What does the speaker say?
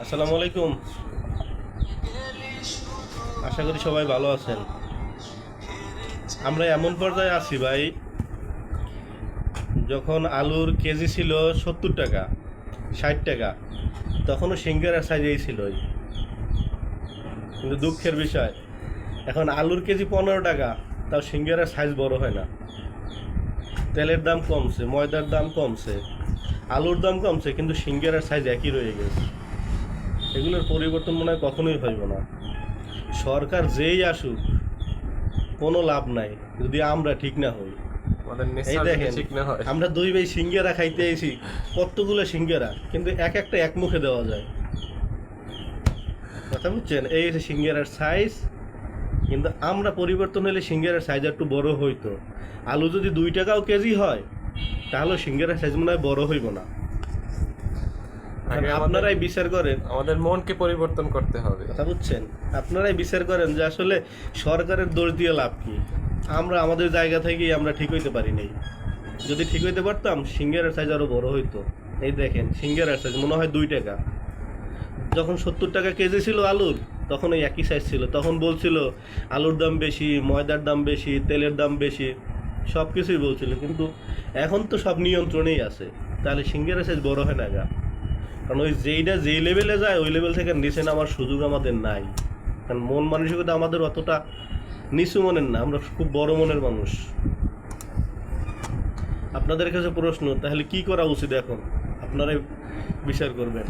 আসসালামু আলাইকুম। আশা করি সবাই ভালো আছেন। আমরা এমন পর্যায়ে আছি ভাই, যখন আলুর কেজি ছিল 70 টাকা, 60 টাকা, তখনও সিঙ্গারার সাইজেই ছিল। কিন্তু দুঃখের বিষয়, এখন আলুর কেজি 15 টাকা, তাও সিঙ্গারার সাইজ বড় হয় না। তেলের দাম কমছে, ময়দার দাম কমছে, আলুর দাম কমছে, কিন্তু সিঙ্গারার সাইজ একই রয়ে গেছে। এগুলোর পরিবর্তন মনে হয় কখনোই হইব না। সরকার যেই আসুক, কোনো লাভ নাই যদি আমরা ঠিক না হই। আমাদের এই নেশা দেখেন, ঠিক না হয়। আমরা দুই ভাই সিঙ্গারা খাইতে আইছি, কতগুলো সিঙ্গারা, কিন্তু এক একটা এক মুখে দেওয়া যায়। কথা বুঝছেন? এই হচ্ছে সিঙ্গারার সাইজ। কিন্তু আমরা পরিবর্তন হলে সিঙ্গারার সাইজ একটু বড় হইতো। আলু যদি 2 টাকাও কেজি হয়, তাহলে সিঙ্গারার সাইজ মনে হয় বড় হইব না। আগে আপনারাই বিচার করেন। আমাদের মনকে পরিবর্তন করতে হবে। কথা বুঝছেন? আপনারাই বিচার করেন যে আসলে সরকারের দোষ দিয়ে লাভ কি। আমরা আমাদের জায়গা থেকেই আমরা ঠিক হইতে পারি নাই। যদি ঠিক হইতে পারতাম, সিঙ্গারার সাইজ আরো বড় হইতো। এই দেখেন, সিঙ্গারার সাইজ মনে হয় 2 টাকা। যখন 70 টাকা কেজি ছিল আলুর, তখন ওই একই সাইজ ছিল। তখন বলছিল আলুর দাম বেশি, ময়দার দাম বেশি, তেলের দাম বেশি, সব কিছুই বলছিল। কিন্তু এখন তো সব নিয়ন্ত্রণেই আছে। তাহলে সিঙ্গারার সাইজ বড় হয় না গা? কারণ ওই যেইটা যেই লেভেলে যায়, ওই লেভেল থেকে নিচে নামার সুযোগ আমাদের নাই। কারণ মন মানসিকতা আমাদের অতটা নিচু মনের না, আমরা খুব বড় মনের মানুষ। আপনাদের কাছে প্রশ্ন, তাহলে কি করা উচিত এখন? আপনারাই বিচার করবেন।